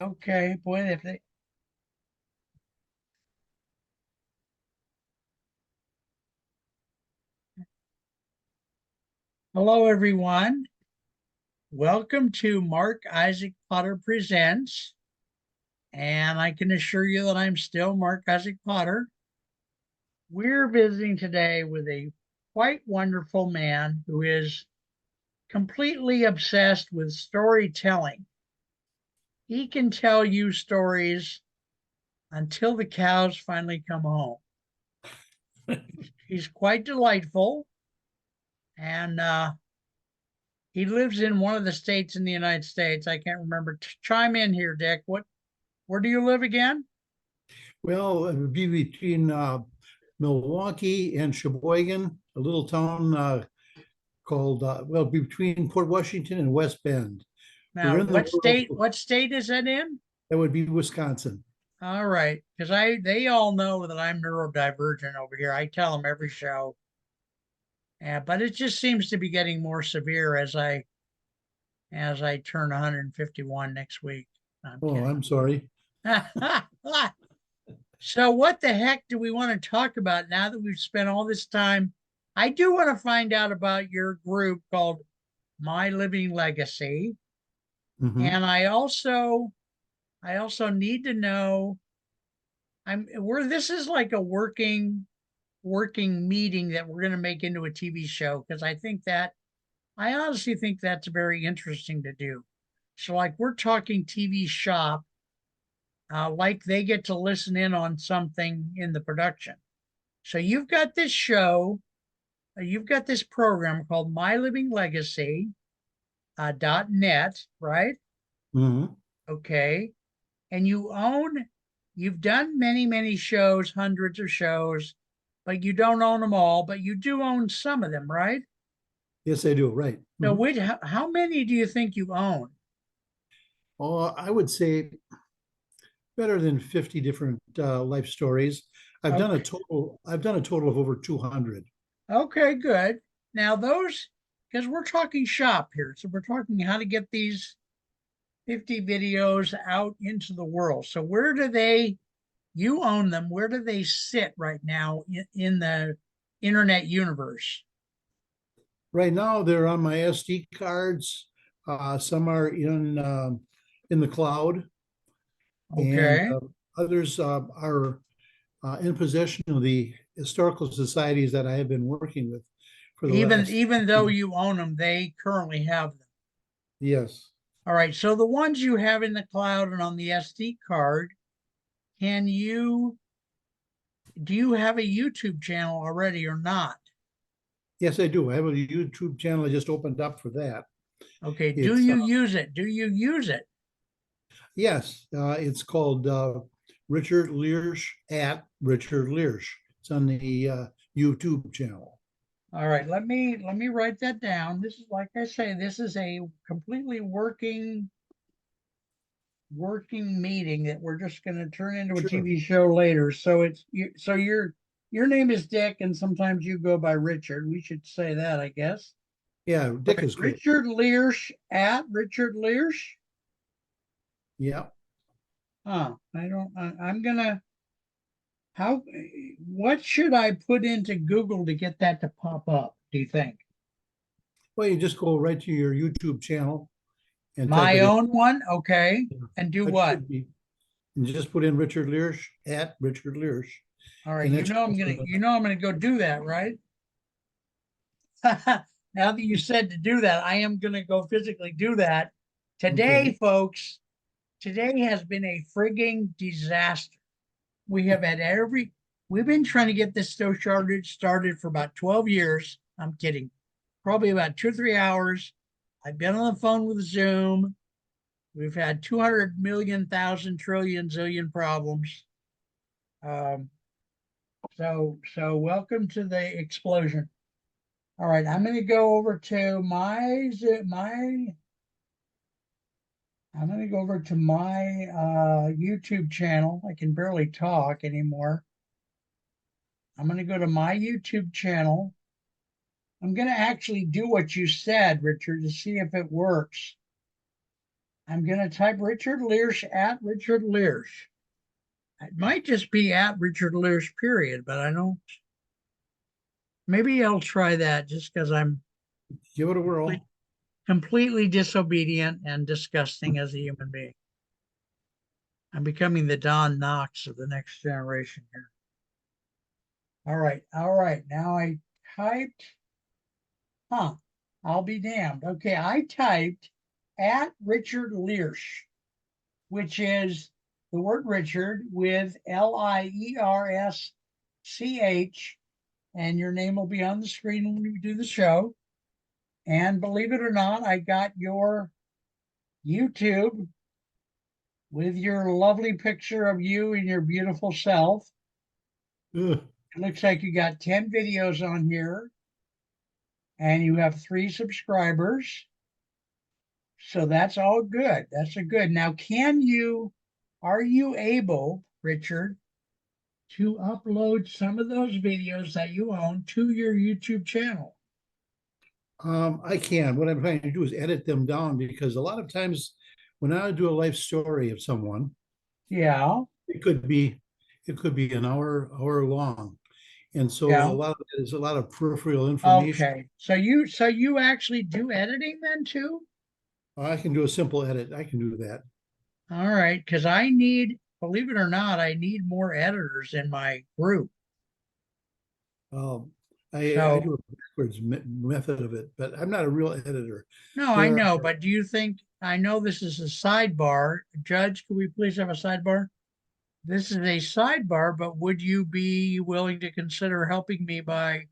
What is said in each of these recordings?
Okay, boy, if they, hello everyone. Welcome to Mark Isaac Potter Presents. And I can assure you that I'm still Mark Isaac Potter. We're visiting today with a quite wonderful man who is completely obsessed with storytelling. He can tell you stories until the cows finally come home. He's quite delightful, and he lives in one of the states in the United States. I can't remember. Chime in here, Dick. Where do you live again? Well, it would be between Milwaukee and Sheboygan, a little town called, well, between Port Washington and West Bend. Now, We're in the rural, what state is that in? that would be Wisconsin. All right, because they all know that I'm neurodivergent over here. I tell them every show. Yeah, but it just seems to be getting more severe as I turn 151 next week. I'm Oh, kidding. I'm sorry. So what the heck do we want to talk about now that we've spent all this time? I do want to find out about your group called My Living Legacy. Mhm. And I also need to know this is like a working meeting that we're going to make into a TV show because I honestly think that's very interesting to do. So like we're talking TV shop, like they get to listen in on something in the production. So you've got this show, you've got this program called My Living Legacy .net, right? Mhm. Okay. And you've done many shows, hundreds of shows, but you don't own them all, but you do own some of them, right? Yes, I do. Right. So Mhm. how many do you think you own? Oh, I would say better than 50 different life stories. Okay. I've done a total of over 200. Okay, good. Now those, because we're talking shop here, so we're talking how to get these 50 videos out into the world. So you own them, where do they sit right now in the internet universe? Right now, they're on my SD cards. Some are in the cloud, and Okay. others are in possession of the historical societies that I have been working with for the Even last even though 15. you own them, they currently have them. Yes. All right. So the ones you have in the cloud and on the SD card, can you do you have a YouTube channel already or not? Yes, I do. I have a YouTube channel I just opened up for that. Okay. Do It's you use it? Do you use it? Yes, it's called Richard Liersch at Richard Liersch. It's on the YouTube channel. All right. Let me write that down. This is like I say, this is a completely working meeting that we're just going to turn into a Sure. TV show later. So it's you. So your name is Dick, and sometimes you go by Richard. We should say that, I guess. Yeah, All Dick right, is great. Richard Liersch at Richard Liersch. Yeah. I don't. I'm gonna. How? What should I put into Google to get that to pop up? Do you think Well, you just go right to your YouTube channel and type my it in. own one? Okay, and do That what? should be, and just put in Richard Liersch at Richard Liersch, All right. and that should I'm gonna go do that, right? Now that you said to do that, I am going to go physically do that. okay. Today, folks, today has been a frigging disaster. We have had we've been trying to get this show started for about 12 years. I'm kidding. Probably about 2 or 3 hours. I've been on the phone with Zoom. We've had 200 million, thousand, trillion, zillion problems. Um, so welcome to the explosion. All right, I'm going to go over to my YouTube channel. I can barely talk anymore. I'm going to go to my YouTube channel. I'm going to actually do what you said, Richard, to see if it works. I'm gonna type Richard Liersch at Richard Liersch. It might just be at Richard Liersch, period, but I don't. Maybe I'll try that just because I'm Give it a complete, whirl. completely disobedient and disgusting as a human being. I'm becoming the Don Knox of the next generation here. All right, all right. Now I typed, huh? I'll be damned. Okay, I typed at Richard Liersch, which is the word Richard with Liersch, and your name will be on the screen when we do the show. And believe it or not, I got your YouTube with your lovely picture of you and your beautiful self. Ugh. It looks like you got 10 videos on here and you have 3 subscribers. So that's all good. That's a good. Now, are you able, Richard, to upload some of those videos that you own to your YouTube channel? I can. What I'm trying to do is edit them down because a lot of times when I do a life story of someone, Yeah, it could be it could be an hour long. And so a yeah. lot of it is a lot of peripheral information. Okay. So you actually do editing then too? I can do a simple edit. I can do that. All right, because I need, believe it or not, I need more editors in my group. Um, I So do a backwards method of it, but I'm not a real editor. no, I There know, are, but do you think I know this is a sidebar? Judge, could we please have a sidebar? This is a sidebar, but would you be willing to consider helping me by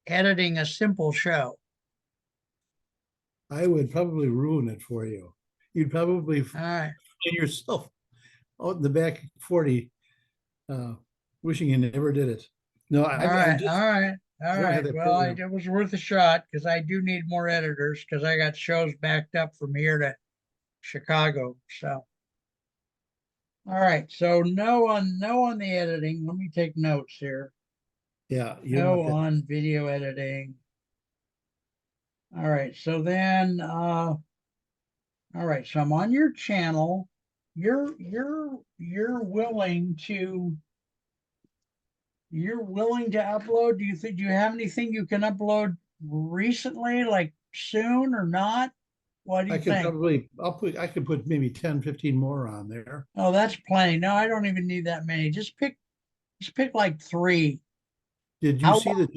editing a simple show? I would probably ruin it for you. You'd probably All right, find yourself out in the back 40, uh, wishing you never did it. No, all I'm right, all just, right, I all don't have right. that Well, program. it was worth a shot because I do need more editors because I got shows backed up from here to Chicago. So, all right. So no on the editing. Let me take notes here. Yeah, you don't No want that. on video editing. All right. So then, all right. So I'm on your channel. You're willing to upload. Do you have anything you can upload recently, like soon or not? What do I you could think? probably, I could put maybe 10, 15 more on there. Oh, that's plenty. No, I don't even need that many. Just pick like 3. Did you How long?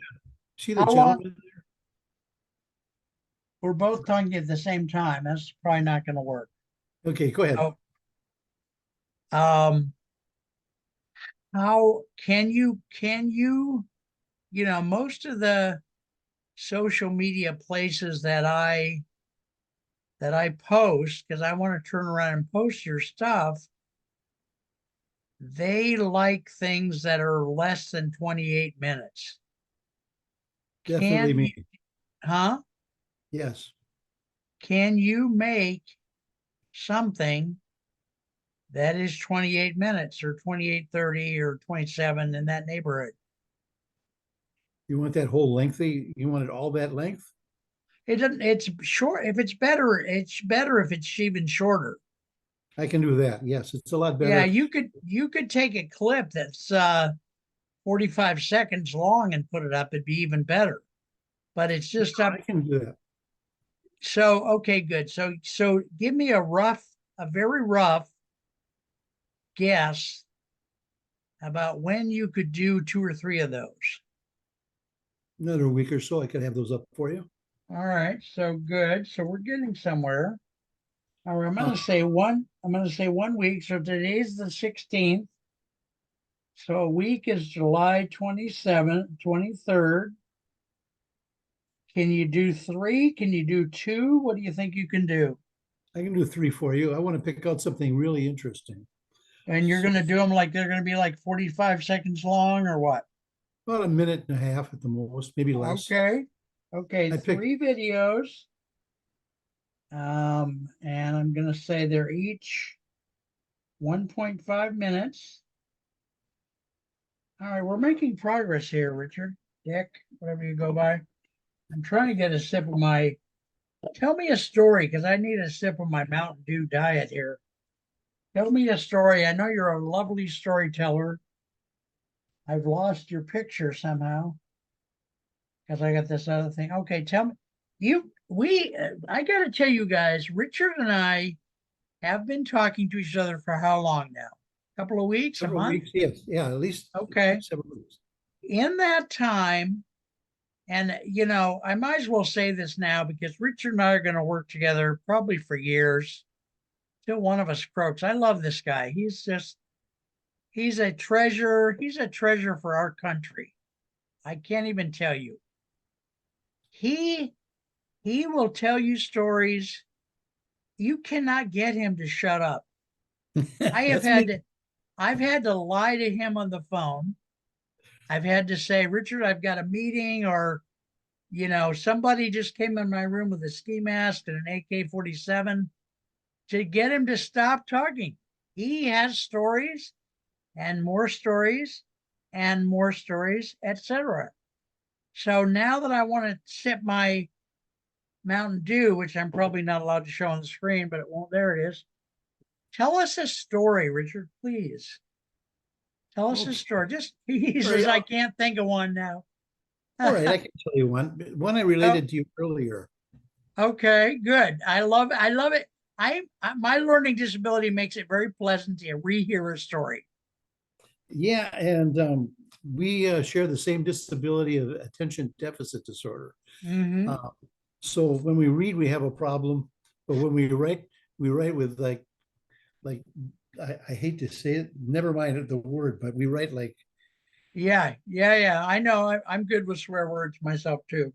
see the How long? gentleman? We're both talking at the same time. That's probably not going to work. Okay, go ahead. Oh, um, how most of the social media places that I post, because I want to turn around and post your stuff, they like things that are less than 28 minutes. Definitely Can you, me. huh? Yes, Can you make something that is 28 minutes or 28:30 or 27 in that neighborhood? you want that whole lengthy, you want it all that length? It doesn't, it's short. If it's better if it's even shorter. I can do that. Yes, it's a lot Yeah, better. you could take a clip that's 45 seconds long and put it up. It'd be even better. But it's just up. I can do that. So okay, good. So give me a very rough guess about when you could do 2 or 3 of those. Another week or so, I could have those up for you. All right, so good. So we're getting somewhere. All right, Uh, I'm gonna say 1 week. So today's the 16th. So a week is July 27th, 23rd. Can you do 3? Can you do 2? What do you think you can do? I can do 3 for you. I want to pick out something really interesting. And you're So gonna do them like they're gonna be like 45 seconds long or what? about a minute and a half at the most, maybe less. Okay. Okay, I picked 3 videos. And I'm gonna say they're each 1.5 minutes. All right, we're making progress here, Richard, Dick, whatever you go by. I'm trying to get a sip of my Tell me a story because I need a sip of my Mountain Dew diet here. Tell me a story. I know you're a lovely storyteller. I've lost your picture somehow because I got this other thing. Okay, tell me. I got to tell you guys, Richard and I have been talking to each other for how long now? A couple of weeks, a Several month? weeks, yes, yeah, at least Okay. several weeks. In that time, and I might as well say this now because Richard and I are going to work together probably for years till one of us croaks. I love this guy. He's a treasure. He's a treasure for our country. I can't even tell you. He he will tell you stories. You cannot get him to shut up. I have That's had me. to I've had to lie to him on the phone. I've had to say, Richard, I've got a meeting, or somebody just came in my room with a ski mask and an AK-47 to get him to stop talking. He has stories and more stories and more stories, etc. So now that I want to sip my Mountain Dew, which I'm probably not allowed to show on the screen, but it won't. There it is. Tell us a story, Richard, please. Tell us a Okay, story. Just he all right, says I can't think of one now. all right, I can tell you one I Oh, related to you earlier. okay, good. I love it. My learning disability makes it very pleasant to rehear a story. Yeah, and we share the same disability of attention deficit disorder. Mm-hmm. Uh, so when we read, we have a problem, but when we write with like I hate to say it, never mind the word, but we write like Yeah, yeah, yeah. I know. I'm good with swear words myself too.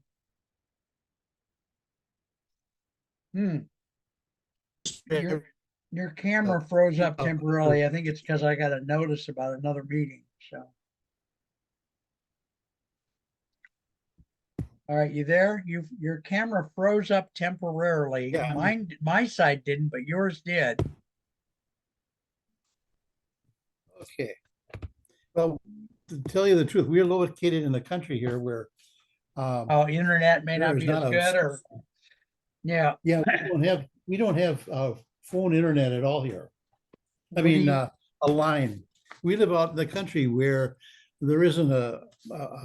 Hmm. Your your camera froze up temporarily. I think it's because I got a notice about another meeting. So, all right, you there? Your camera froze up temporarily. yeah, My side didn't, but yours did. okay. Well, to tell you the truth, we're located in the country here where Oh, internet may there not is be not as a good, or yeah. yeah, we don't have phone internet at all here. I What do mean, you? a line. We live out in the country where there isn't a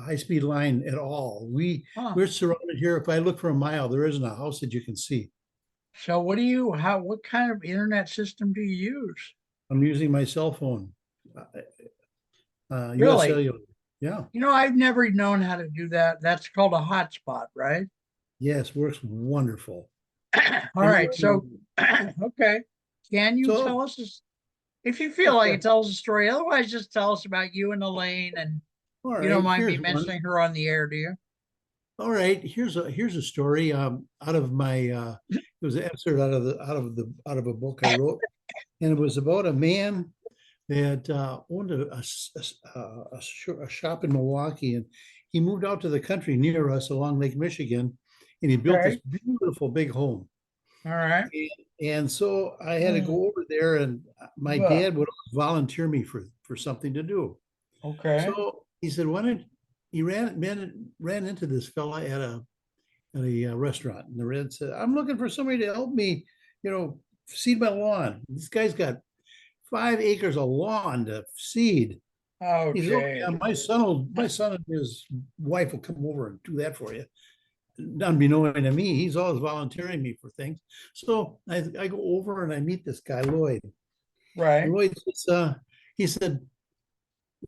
high-speed line at all. Huh. We're surrounded here. If I look for a mile, there isn't a house that you can see. So what do you? How? What kind of internet system do you use? I'm using my cell phone, US Really? Cellular. Yeah, I've never known how to do that. That's called a hotspot, right? yes, works wonderful. All right. Anyway, So, okay. Can you so tell us if you feel like okay, it, tell us a story? Otherwise, just tell us about you and Elaine, and all you don't right. mind me Here's one. mentioning her on the air, do you? All right, here's a story out of my it was an excerpt out of a book I wrote, and it was about a man that owned a shop in Milwaukee, and he moved out to the country near us along Lake Michigan, and he built this Okay. beautiful big home. All right. And, and so I had to Mm. go over there, and my Ugh. dad would volunteer me for something to do. Okay. So he said, "Why don't he ran into this fella at a restaurant, and the red said, I'm looking for somebody to help me, you know, seed my lawn. This guy's got 5 acres of lawn to seed." He says, "Oh yeah, Okay. my son and his wife will come over and do that for you." Unbeknown to me, he's always volunteering me for things. So I go over and I meet this guy, Lloyd. And Right. Lloyd says, he said,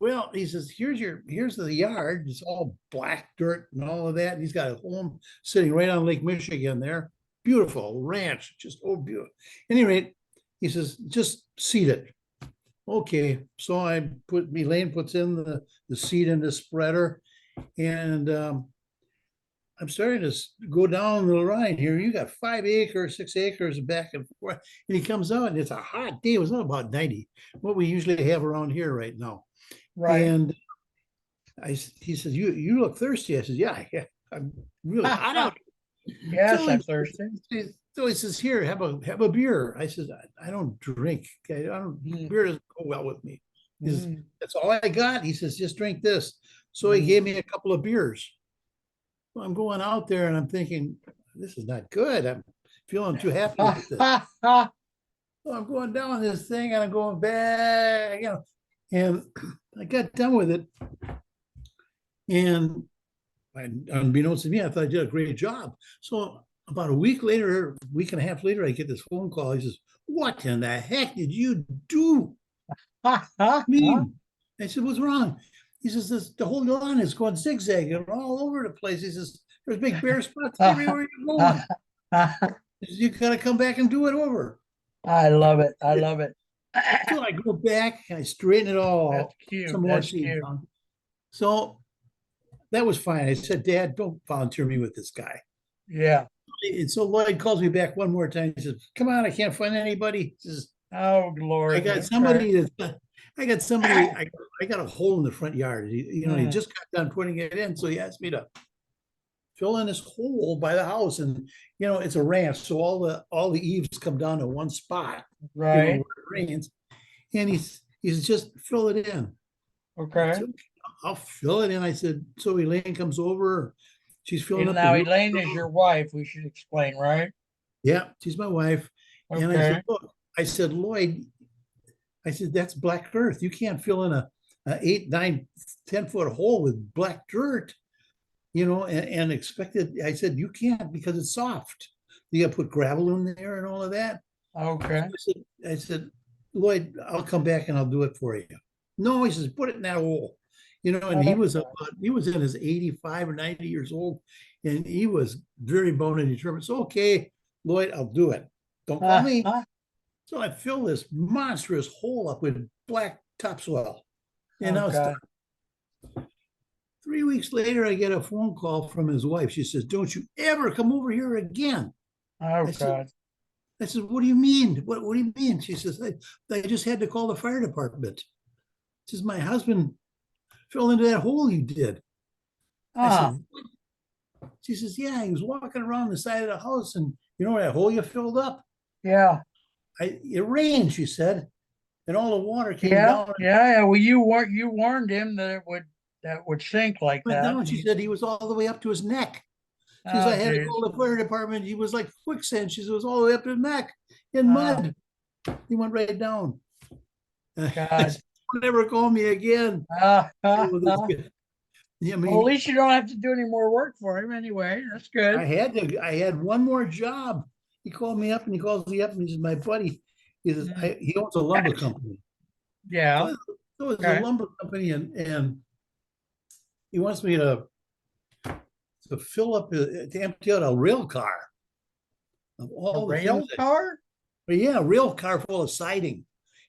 well, he says, here's the yard. It's all black dirt and all of that. And he's got a home sitting right on Lake Michigan there. Beautiful ranch, just oh beautiful. Any rate, he says, just seed it. Okay. So Elaine puts in the seed in the spreader, and I'm starting to go down the line here. You got 5 acres, 6 acres back and forth. And he comes out and it's a hot day. It was not about 90, what we usually have around here right now. Right. And he says, you look thirsty. I said, yeah, yeah, I'm really hot out. Yes, So I'm thirsty. he says, here, have a beer. I said, I don't drink. Okay, Mm. beer doesn't go well with me. He says, Mm. that's all I got. He says, just drink this. So he Mm. gave me a couple of beers. So I'm going out there and I'm thinking, this is not good. I'm feeling too happy with this. So I'm going down this thing and I'm going back, and I got done with it. And unbeknownst to me, I thought I did a great job. So about a week later, week and a half later, I get this phone call. He says, "What in the heck did you do?" Me. I said, "What's wrong?" He says, the whole lawn is going zigzagging all over the place. He says, "There's big bare spots everywhere you're going. You got to come back and do it over." I love it. I love it. So I go back and I straighten it all That's out, cute. some more That's seeds cute. on. So that was fine. I said, "Dad, don't volunteer me with this guy." Yeah. And so Lloyd calls me back one more time. He says, "Come on, I can't find anybody." He says, Oh, I Lord. got Okay. somebody that's I got somebody, I got a hole in the front yard. He Mm, just got done putting it in. So he asked me to fill in this hole by the house. And it's a ranch. So all the eaves come down to one spot, where right. it rains. And he's just fill it in. I Okay. said, "Okay, I'll fill it in." I said, so Elaine comes over, she's filling And up the now room. Elaine is your wife, we should explain, right? Yeah, she's my wife. And I said, Okay. "Look," I said, "Lloyd," I said, "that's black earth. You can't fill in a 8, 9, 10 foot hole with black dirt, and expect it." I said, "You can't because it's soft. You got to put gravel in there and all of that." So Okay. I said, "Lloyd, I'll come back and I'll do it for you." "No," he says, "put it in that hole." And Okay. he was in his 85 or 90 years old, and he was very bone and determined. So, "Okay, Lloyd, I'll do it. Don't call me." Ah, So I fill this monstrous hole up with black topsoil. And oh, now it's done. God. 3 weeks later, I get a phone call from his wife. She says, "Don't you ever come over here again." Oh, I said, God. I said, "What do you mean? What do you mean?" She says, I just had to call the fire department." She says, "My husband fell into that hole you did." I Ah, said, she says, "Yeah, he was walking around the side of the house, and you know that hole you filled up? yeah. It rained," she said, "and all the water came Yeah. down Yeah. Yeah. Well, you warned him that it would sink like went that. down." She said, "He was all the way up to his neck." She says, Oh, "I had to geez. call the fire department. He was like quicksand." She says, "It was all the way up to his neck in Oh, mud. He went right down." I God. said, "Don't ever call me again." Ah, ah, ah. I Well, at mean, least you don't have to do any more work for him anyway. That's good. I had one more job. He called me up and he calls me up and he says, "My buddy," he says, Mm, he owns a lumber company. yeah. So it's a Okay. lumber company, and he wants me to fill up, to empty out a rail car of A all the things rail car? but yeah, a rail car full of siding.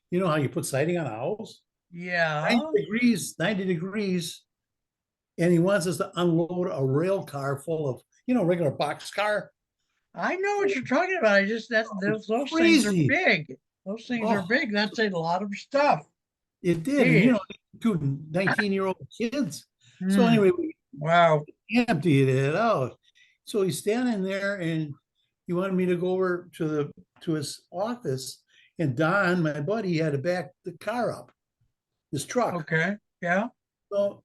You know how you put siding on a house? 90 Yeah. degrees, 90 degrees. And he wants us to unload a rail car full of, regular box car. I know what you're talking about. I just that It's those things are crazy. big. Those things are Oh, big. That's a lot of stuff. it did. And, Jeez. two 19-year-old kids. So Hmm. anyway, Wow. we emptied it out. So he's standing there and he wanted me to go over to his office. And Don, my buddy, had to back the car up, his truck. Okay. Yeah. So,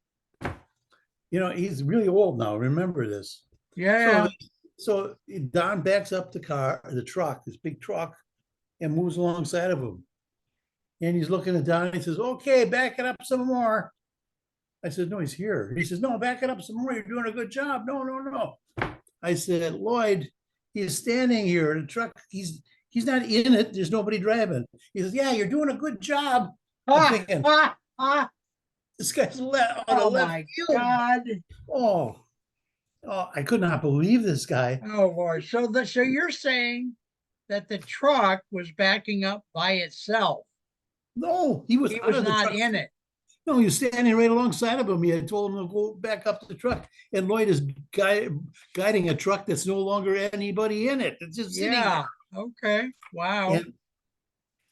he's really old now. Remember this. So, Yeah. so Don backs up the truck, this big truck, and moves alongside of him. And he's looking at Don. And he says, "Okay, back it up some more." I said, "No, he's here." He says, "No, back it up some more. You're doing a good job." "No, no, no." I said, "Lloyd, he's standing here in the truck. He's not in it. There's nobody driving." He says, "Yeah, you're doing a good job." I'm Ah, thinking, ah, ah. this guy's out of Oh left my field. God. Oh, I could not believe this guy. Oh boy. So you're saying that the truck was backing up by itself. No, he was He out was of the not truck. in it. No, he was standing right alongside of him. He had told him to go back up to the truck, and Lloyd is guiding a truck that's no longer anybody in it. It's just sitting there. Yeah. Okay. Wow. And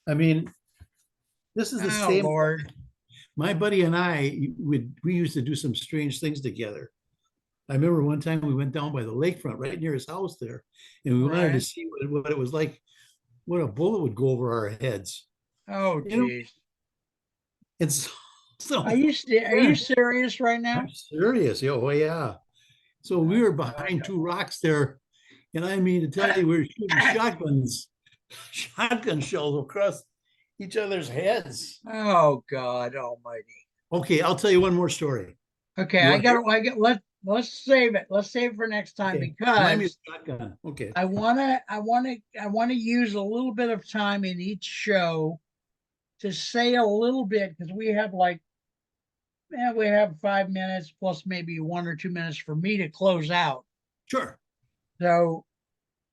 I mean, this is the Oh same. Lord. My buddy and we used to do some strange things together. I remember one time we went down by the lakefront right near his house there, and we wanted to Right. see what it was like when a bullet would go over our heads. Oh You know, geez. it's Are so. you are you serious right I'm now? serious. Oh yeah. So we Oh were God. behind two rocks there, And I mean to tell you, we were shooting shotgun shells across each other's heads. Oh God Almighty. Okay, I'll tell you one more story. Okay, You want to hear? let's save it. Let's save it for next time Okay, remind me of because shotgun. Okay, I wanna use a little bit of time in each show to say a little bit because we have 5 minutes plus maybe 1 or 2 minutes for me to close out. sure. So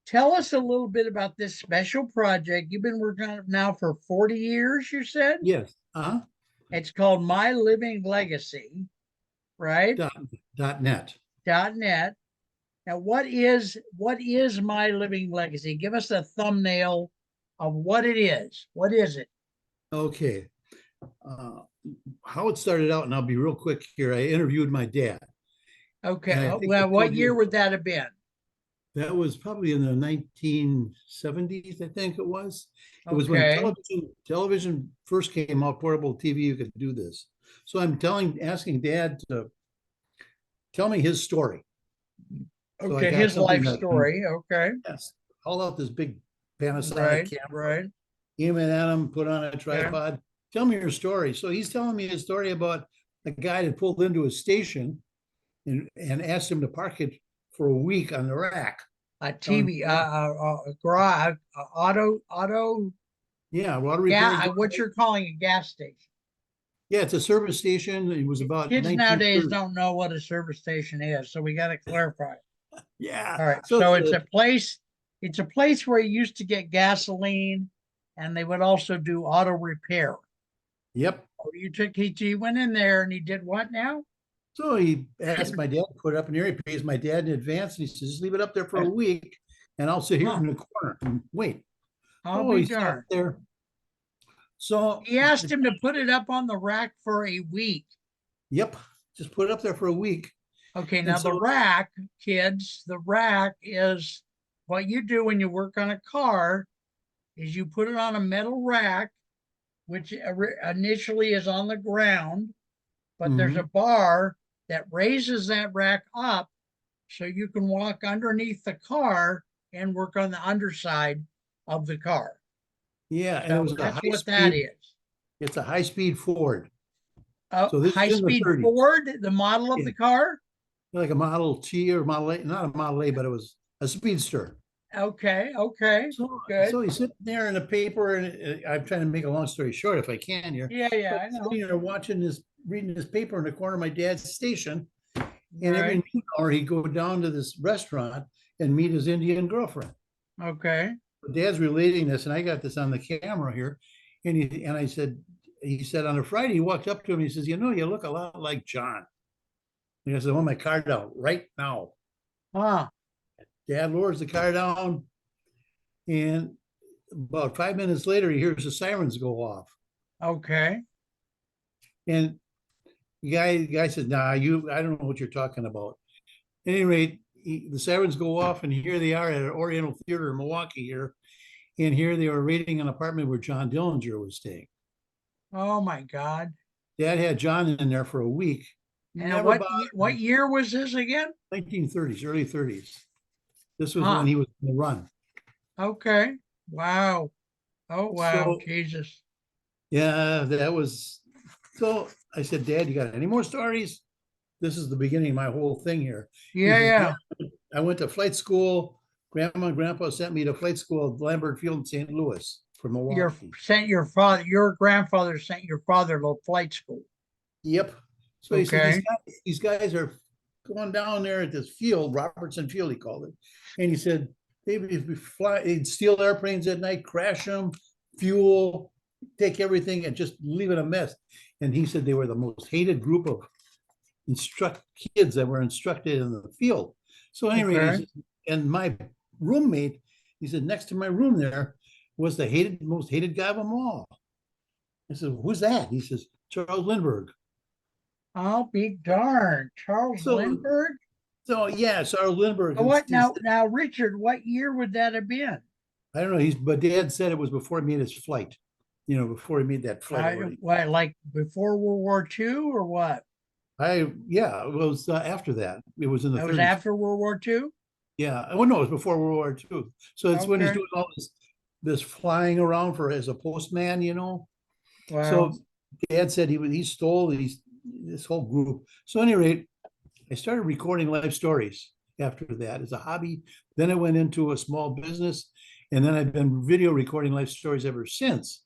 tell us a little bit about this special project you've been working on it now for 40 years, you said? Yes. Uh-huh. It's called My Living Legacy, right? Dot, dot net. .net. Now, what is My Living Legacy? Give us a thumbnail of what it is. What is it? Okay. Uh, how it started out, and I'll be real quick here. I interviewed my dad, Okay. and I think I Well, what told year you would that have been? that was probably in the 1970s, I think it was. It was when Okay. television first came out, portable TV, you could do this. So I'm asking Dad to tell me his story. So I Okay. got His something life that I can, story. Okay. yes, haul out this big Panasonic Right. camera, Right. aim it at him, put on a Okay. tripod. Tell me your story. So he's telling me a story about a guy that pulled into a station and asked him to park it for a week on the rack. A Down, TV, garage, auto, yeah, water repair. what you're calling a gas station. Yeah, it's a service station. It was about Kids nowadays 1930. don't know what a service station is, so we got to clarify. Yeah. All right, So so it's a place where you used to get gasoline, and they would also do auto repair. yep. Oh, he went in there and he did what now? So he asked my dad to put it up in there. He pays my dad in advance. And he says, just leave it up there for a week and I'll sit here Huh, in the corner and wait. I'll Oh, be he sat darned. there. So, He asked him to put it up on the rack for a week. yep, just put it up there for a week. Okay, And now the so, rack, kids, the rack is what you do when you work on a car is you put it on a metal rack, which initially is on the ground, but there's a mhm. bar that raises that rack up so you can walk underneath the car and work on the underside of the car. Yeah, and it So was a that's high what that speed, is. it's a high speed Ford. A So this is high in the speed 30s. Ford, the model of Yeah, the car. like a Model T or Model A, not a Model A, but it was a speedster. Okay, okay, So good. he's sitting there in the paper, and I'm trying to make a long story short if I can here. Yeah, yeah, But I he's know. sitting there watching this, reading this paper in the corner of my dad's station. And every Right. noon hour, he'd go down to this restaurant and meet his Indian girlfriend. Okay. Dad's relating this, and I got this on the camera here. And I said, he said on a Friday, he walked up to him, he says, you know, you look a lot like John. And I said, I want my car down right now. Ah, Dad lowers the car down, and about 5 minutes later, he hears the sirens go off. okay. And the guy said, nah, I don't know what you're talking about. At any rate, the sirens go off, and here they are at an Oriental Theater in Milwaukee here. And here they were raiding an apartment where John Dillinger was staying. Oh my God. Dad had John in there for a week. And Never bothered what him. year was this again? 1930s, early 30s. This was when Huh. he was on the run. Okay. Wow. Oh wow. So Jesus. yeah, that was so I said, Dad, you got any more stories? This is the beginning of my whole thing here. He Yeah, says, yeah, yeah. I went to flight school. Grandma and grandpa sent me to flight school at Lambert Field in St. Louis from Your Milwaukee. sent your father, your grandfather sent your father to flight school. Yep. So he said, Okay. these guys are going down there at this field, Robertson Field, he called it. And he said, they'd steal airplanes at night, crash them, fuel, take everything and just leave it a mess. And he said they were the most hated group of kids that were instructed in the field. So anyway, Okay. and my roommate, he said, next to my room there was the most hated guy of them all. I said, who's that? He says, Charles Lindbergh. I'll be darned. Charles So, Lindbergh. so yeah, Charles Lindbergh. What now, Richard, what year would that have been? I don't know. But Dad said it was before he made his flight. Before he made that flight already. What, like before World War II or what? Yeah, it was after that. It was in the That was 30s. after World War II? Yeah, oh no, it was before World War II. So it's when he's Okay. doing all this flying around for as a postman, you know. Wow. So Dad said he stole this whole group. So at any rate, I started recording life stories after that as a hobby. Then I went into a small business, and then I've been video recording life stories ever since.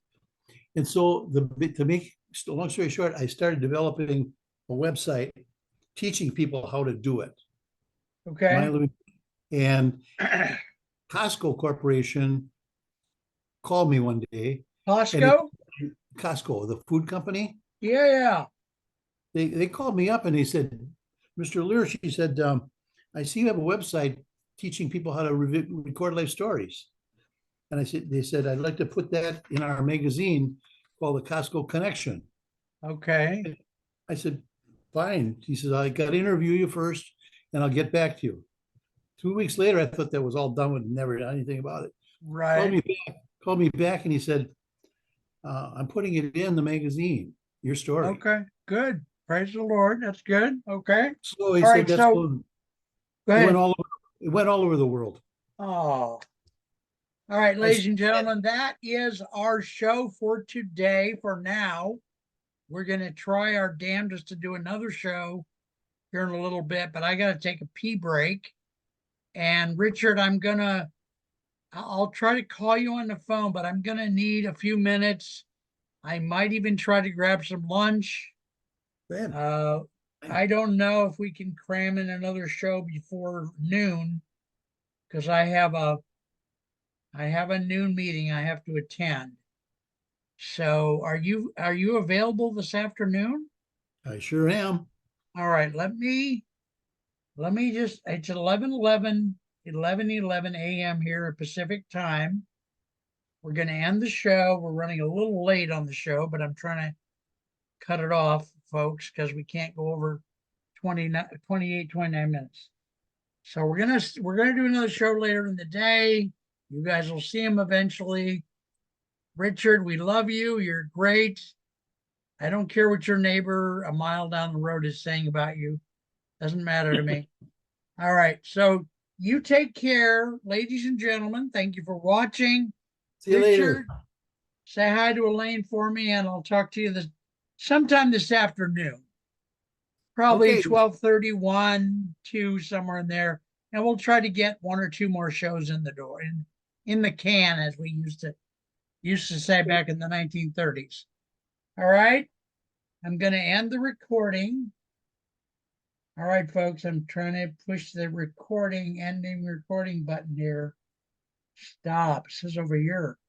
And so to make a long story short, I started developing a website teaching people how to do it. My Okay. living and Costco Corporation called me one day, and Costco? Costco, the food company, Yeah, yeah. they called me up and they said, Mr. Liersch, he said, I see you have a website teaching people how to record life stories. And they said, I'd like to put that in our magazine called the Costco Connection. Okay. I said, fine. He said, I got to interview you first and I'll get back to you. 2 weeks later, I thought that was all done with, never done anything about it. Called Right. me called me back and he said, I'm putting it in the magazine, your story. Okay. Good. Praise the Lord. That's good. Okay. So he All said, right. that's So cool. go It went ahead. all over, it went all over the world. Oh, all right, I ladies and gentlemen, that is our show for today. For now, we're going to try our damnedest to do another show here in a little bit, but I got to take a pee break. And Richard, I'll try to call you on the phone, but I'm going to need a few minutes. I might even try to grab some lunch. Man, Uh, I don't know if we can cram in another show before noon because I have a noon meeting I have to attend. So are you available this afternoon? I sure am. All right, let me just it's 11 a.m. here at Pacific time. We're gonna end the show. We're running a little late on the show, but I'm trying to cut it off, folks, because we can't go over 29, 28, 29 minutes. So we're gonna do another show later in the day. You guys will see him eventually. Richard, we love you. You're great. I don't care what your neighbor a mile down the road is saying about you. Doesn't matter to me. All right. So you take care, ladies and gentlemen. Thank you for watching. See you later. Richard, say hi to Elaine for me, and I'll talk to you sometime this afternoon. Probably Okay. 12:31, 2, somewhere in there. And we'll try to get one or two more shows in the door, in the can, as we used to say back in the 1930s. All right. I'm going to end the recording. All right, folks, I'm trying to push the ending recording button here. Stop. It says over here.